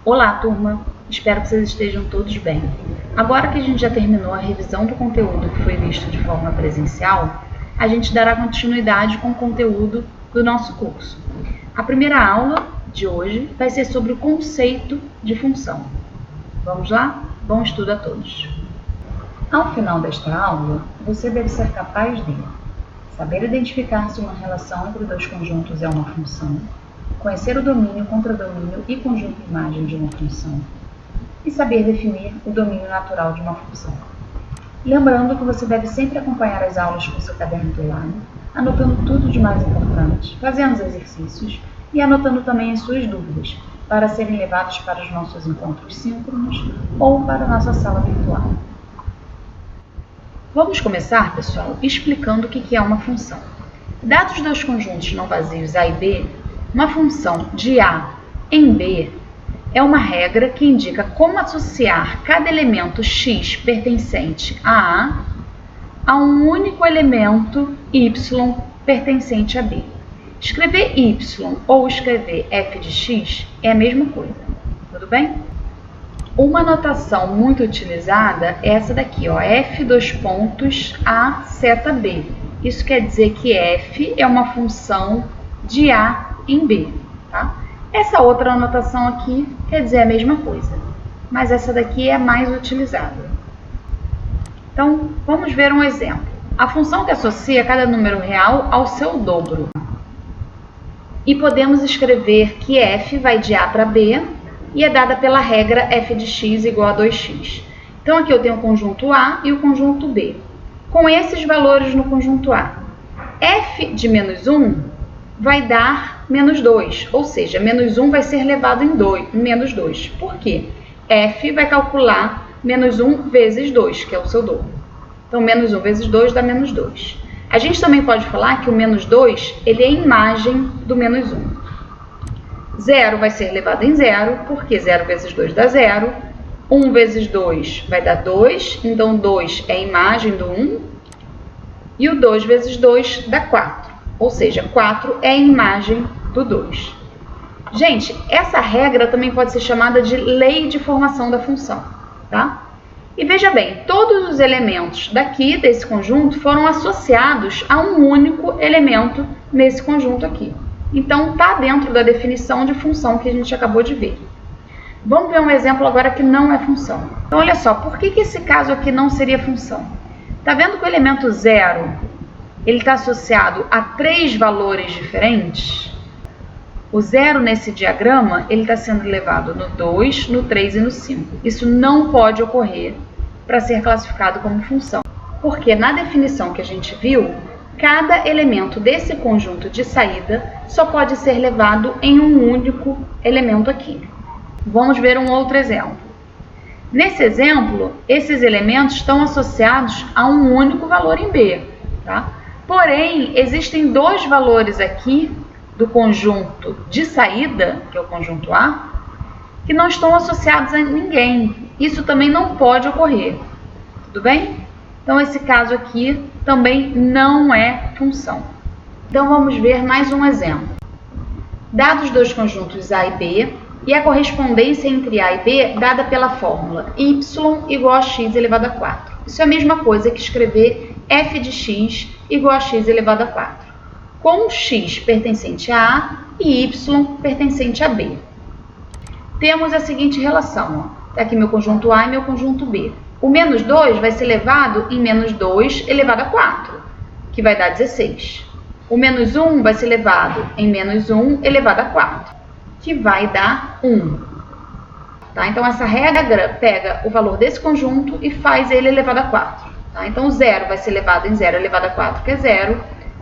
Olá, turma! Espero que vocês estejam todos bem. Agora que a gente já terminou a revisão do conteúdo que foi visto de forma presencial, a gente dará continuidade com o conteúdo do nosso curso. A primeira aula de hoje vai ser sobre o conceito de função. Vamos lá? Bom estudo a todos! Ao final desta aula, você deve ser capaz de saber identificar se uma relação entre dois conjuntos é uma função, conhecer o domínio, contradomínio e conjunto-imagem de uma função e saber definir o domínio natural de uma função. Lembrando que você deve sempre acompanhar as aulas com seu caderno do lado, anotando tudo de mais importante, fazendo os exercícios e anotando também as suas dúvidas, para serem levados para os nossos encontros síncronos ou para a nossa sala virtual. Vamos começar, pessoal, explicando o que é uma função. Dados dois conjuntos não vazios A e B, uma função de A em B é uma regra que indica como associar cada elemento x pertencente a um único elemento y pertencente a B. Escrever y ou escrever f de x é a mesma coisa, tudo bem? Uma notação muito utilizada é essa daqui, ó, f dois pontos a seta b. Isso quer dizer que f é uma função de A em B, tá? Essa outra anotação aqui quer dizer a mesma coisa, mas essa daqui é a mais utilizada. Então, vamos ver um exemplo. A função que associa cada número real ao seu dobro. E podemos escrever que f vai de A para B e é dada pela regra f de x igual a 2x. Então, aqui eu tenho o conjunto A e o conjunto B. Com esses valores no conjunto A, f de menos 1 vai dar menos 2, ou seja, menos 1 vai ser levado em menos 2. Por quê? F vai calcular menos 1 vezes 2, que é o seu dobro. Então, menos 1 vezes 2 dá menos 2. A gente também pode falar que o menos 2 ele é a imagem do menos 1. 0 vai ser levado em 0, porque 0 vezes 2 dá 0. 1 vezes 2 vai dar 2, então 2 é a imagem do 1. E o 2 vezes 2 dá 4, ou seja, 4 é a imagem do 2. Gente, essa regra também pode ser chamada de lei de formação da função, tá? E veja bem, todos os elementos daqui desse conjunto foram associados a um único elemento nesse conjunto aqui. Então, está dentro da definição de função que a gente acabou de ver. Vamos ver um exemplo agora que não é função. Então, olha só, por que esse caso aqui não seria função? Está vendo que o elemento 0 ele está associado a 3 valores diferentes? O 0 nesse diagrama ele está sendo levado no 2, no 3 e no 5. Isso não pode ocorrer para ser classificado como função, porque na definição que a gente viu, cada elemento desse conjunto de saída só pode ser levado em um único elemento aqui. Vamos ver um outro exemplo. Nesse exemplo, esses elementos estão associados a um único valor em B, tá? Porém, existem dois valores aqui do conjunto de saída, que é o conjunto A, que não estão associados a ninguém. Isso também não pode ocorrer, tudo bem? Então, esse caso aqui também não é função. Então, vamos ver mais um exemplo. Dados dois conjuntos A e B, e a correspondência entre A e B dada pela fórmula y igual a x elevado a 4. Isso é a mesma coisa que escrever f de x igual a x elevado a 4, com x pertencente a A e y pertencente a B. Temos a seguinte relação. Está aqui meu conjunto A e meu conjunto B. O menos 2 vai ser levado em menos 2 elevado a 4, que vai dar 16. O menos 1 vai ser levado em menos 1 elevado a 4, que vai dar 1. Tá? Então, essa regra pega o valor desse conjunto e faz ele elevado a 4. Tá? Então, o 0 vai ser levado em 0 elevado a 4, que é 0.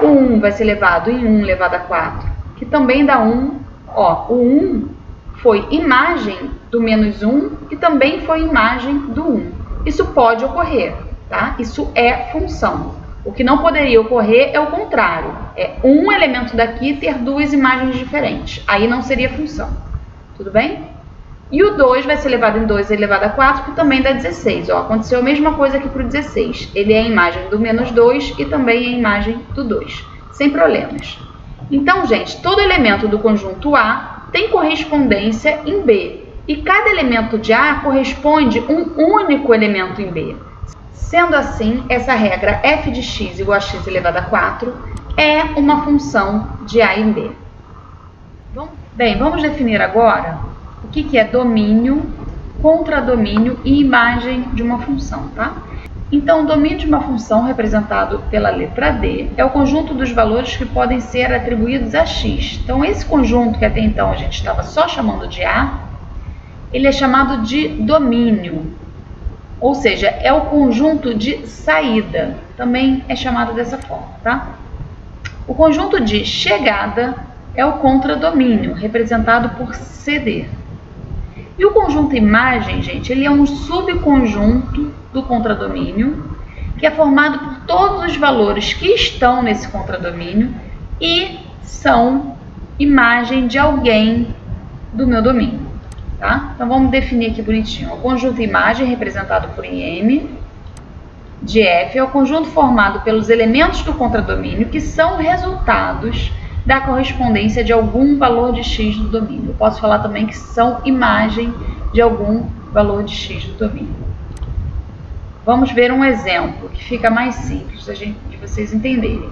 O 1 vai ser levado em 1 elevado a 4, que também dá 1. Ó, o 1 foi imagem do menos 1 e também foi imagem do 1. Isso pode ocorrer, tá? Isso é função. O que não poderia ocorrer é o contrário. É um elemento daqui ter duas imagens diferentes. Aí não seria função. Tudo bem? E o 2 vai ser levado em 2 elevado a 4, que também dá 16. Ó, aconteceu a mesma coisa aqui para o 16. Ele é a imagem do menos 2 e também é a imagem do 2. Sem problemas. Então, gente, todo elemento do conjunto A tem correspondência em B. E cada elemento de A corresponde a um único elemento em B. Sendo assim, essa regra f de x igual a x elevado a 4 é uma função de A em B. Bem, vamos definir agora o que é domínio, contradomínio e imagem de uma função, tá? Então, o domínio de uma função, representado pela letra D, é o conjunto dos valores que podem ser atribuídos a x. Então, esse conjunto que até então a gente estava só chamando de A, ele é chamado de domínio, ou seja, é o conjunto de saída, também é chamado dessa forma, tá? O conjunto de chegada é o contradomínio, representado por CD. E o conjunto imagem, gente, ele é um subconjunto do contradomínio, que é formado por todos os valores que estão nesse contradomínio e são imagem de alguém do meu domínio, tá? Então vamos definir aqui bonitinho. O conjunto imagem, representado por M de F, é o conjunto formado pelos elementos do contradomínio que são resultados da correspondência de algum valor de x do domínio. Eu posso falar também que são imagem de algum valor de x do domínio. Vamos ver um exemplo que fica mais simples de vocês entenderem.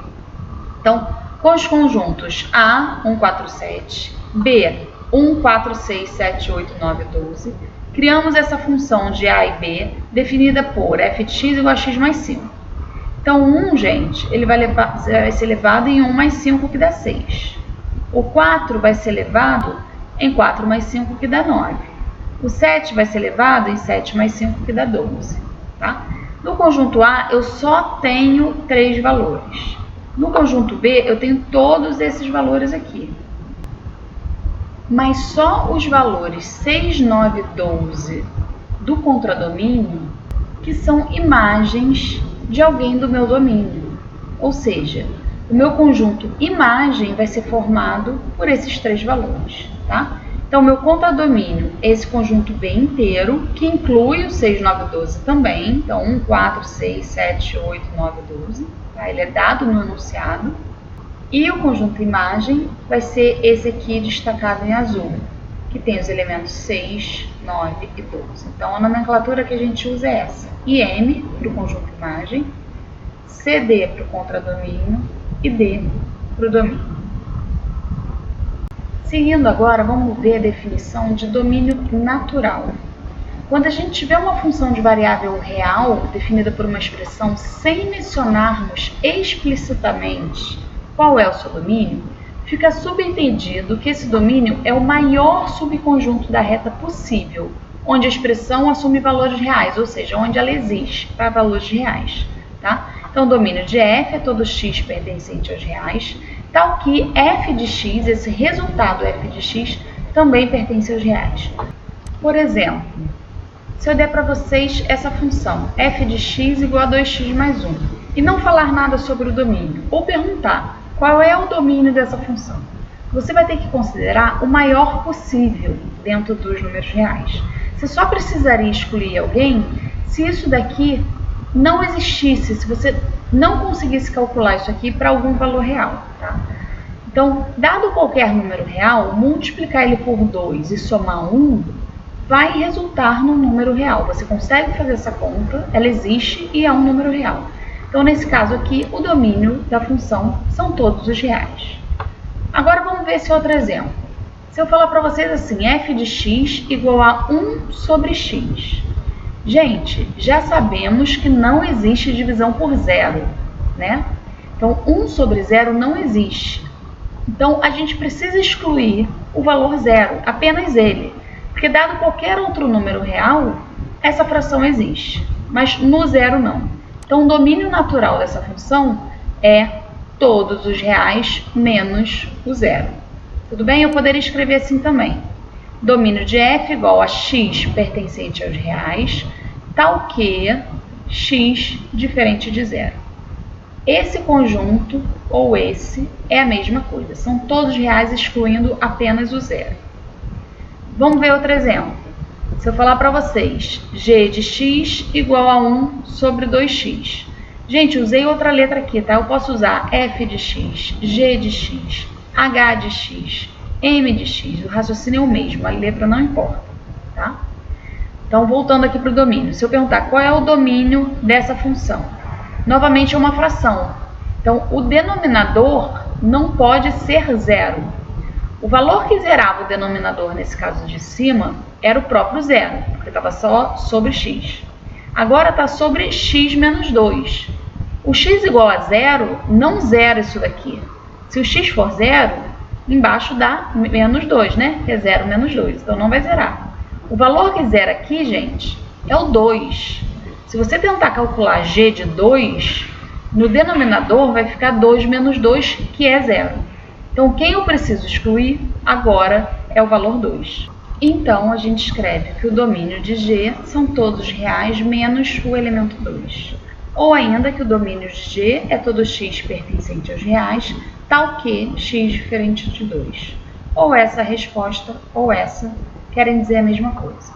Então, com os conjuntos A, 1, 4, 7, B, 1, 4, 6, 7, 8, 9, 12, criamos essa função de A e B definida por f de x igual a x mais 5. Então, 1, gente, ele vai ser elevado em 1 mais 5, que dá 6. O 4 vai ser elevado em 4 mais 5, que dá 9. O 7 vai ser elevado em 7 mais 5, que dá 12. Tá? No conjunto A, eu só tenho 3 valores. No conjunto B, eu tenho todos esses valores aqui. Mas só os valores 6, 9 e 12 do contradomínio que são imagens de alguém do meu domínio. Ou seja, o meu conjunto imagem vai ser formado por esses 3 valores, tá? Então, o meu contradomínio é esse conjunto B inteiro, que inclui o 6, 9 e 12 também. Então, 1, 4, 6, 7, 8, 9 e 12. Tá? Ele é dado no enunciado. E o conjunto imagem vai ser esse aqui destacado em azul, que tem os elementos 6, 9 e 12. Então, a nomenclatura que a gente usa é essa. IM para o conjunto imagem, CD para o contradomínio e D para o domínio. Seguindo agora, vamos ver a definição de domínio natural. Quando a gente tiver uma função de variável real definida por uma expressão sem mencionarmos explicitamente qual é o seu domínio, fica subentendido que esse domínio é o maior subconjunto da reta possível, onde a expressão assume valores reais, ou seja, onde ela existe para valores reais. Tá? Então, o domínio de f é todo x pertencente aos reais, tal que f de x, esse resultado f de x, também pertence aos reais. Por exemplo, se eu der para vocês essa função, f de x igual a 2x mais 1, e não falar nada sobre o domínio, ou perguntar qual é o domínio dessa função, você vai ter que considerar o maior possível dentro dos números reais. Você só precisaria excluir alguém se isso daqui não existisse, se você não conseguisse calcular isso aqui para algum valor real. Tá? Então, dado qualquer número real, multiplicar ele por 2 e somar 1 vai resultar num número real. Você consegue fazer essa conta, ela existe e é um número real. Então, nesse caso aqui, o domínio da função são todos os reais. Agora, vamos ver esse outro exemplo. Se eu falar para vocês assim, f de x igual a 1 sobre x. Gente, já sabemos que não existe divisão por zero, né? Então, 1 sobre 0 não existe. Então, a gente precisa excluir o valor zero, apenas ele. Porque, dado qualquer outro número real, essa fração existe, mas no zero não. Então, o domínio natural dessa função é todos os reais menos o zero. Tudo bem? Eu poderia escrever assim também. Domínio de f igual a x pertencente aos reais, tal que x diferente de zero. Esse conjunto, ou esse, é a mesma coisa. São todos reais excluindo apenas o zero. Vamos ver outro exemplo. Se eu falar para vocês, g de x igual a 1 sobre 2x. Gente, usei outra letra aqui, tá? Eu posso usar f de x, g de x, h de x, m de x. O raciocínio é o mesmo, a letra não importa. Então, voltando aqui para o domínio. Se eu perguntar qual é o domínio dessa função, novamente é uma fração. Então, o denominador não pode ser zero. O valor que zerava o denominador, nesse caso de cima, era o próprio zero, porque estava só sobre x. Agora está sobre x menos 2. O x igual a zero não zera isso daqui. Se o x for zero, embaixo dá menos 2, né? Que é 0 menos 2, então não vai zerar. O valor que zera aqui, gente, é o 2. Se você tentar calcular g de 2, no denominador vai ficar 2 menos 2, que é 0. Então, quem eu preciso excluir agora é o valor 2. Então, a gente escreve que o domínio de g são todos reais menos o elemento 2. Ou ainda que o domínio de g é todo x pertencente aos reais, tal que x diferente de 2. Ou essa resposta ou essa querem dizer a mesma coisa.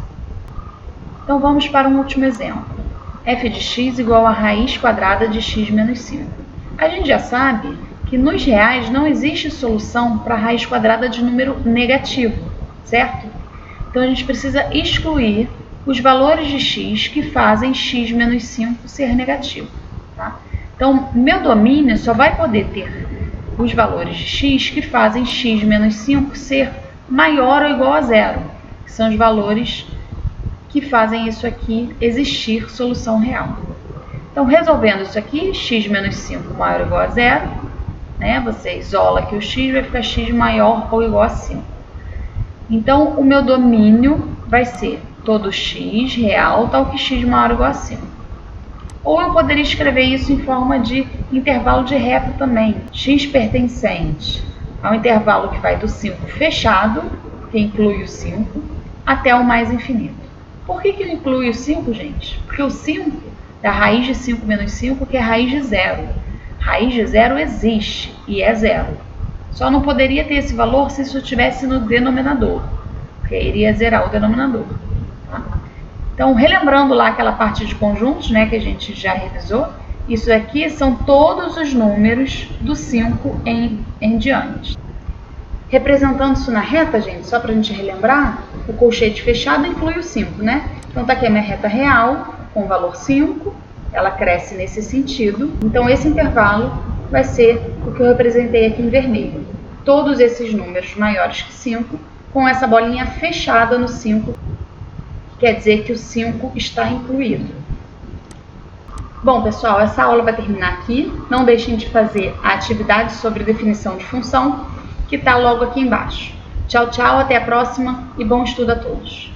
Então vamos para um último exemplo. F de x igual a raiz quadrada de x menos 5. A gente já sabe que nos reais não existe solução para a raiz quadrada de número negativo, certo? Então a gente precisa excluir os valores de x que fazem x menos 5 ser negativo. Tá? Então, meu domínio só vai poder ter os valores de x que fazem x menos 5 ser maior ou igual a zero, que são os valores que fazem isso aqui existir solução real. Então, resolvendo isso aqui, x menos 5 maior ou igual a zero, né? Você isola aqui o x, vai ficar x maior ou igual a 5. Então, o meu domínio vai ser todo x real, tal que x maior ou igual a 5. Ou eu poderia escrever isso em forma de intervalo de reta também. X pertencente ao intervalo que vai do 5 fechado, que inclui o 5, até o mais infinito. Por que eu incluo o 5, gente? Porque o 5 da raiz de 5 menos 5, que é raiz de zero. Raiz de zero existe e é zero. Só não poderia ter esse valor se isso estivesse no denominador, porque iria zerar o denominador. Tá? Então, relembrando lá aquela parte de conjuntos, né, que a gente já revisou, isso aqui são todos os números do 5 em diante. Representando isso na reta, gente, só para a gente relembrar, o colchete fechado inclui o 5, né? Então, tá aqui a minha reta real, com o valor 5, ela cresce nesse sentido. Então, esse intervalo vai ser o que eu representei aqui em vermelho. Todos esses números maiores que 5, com essa bolinha fechada no 5, quer dizer que o 5 está incluído. Bom, pessoal, essa aula vai terminar aqui. Não deixem de fazer a atividade sobre definição de função, que está logo aqui embaixo. Tchau, tchau, até a próxima e bom estudo a todos.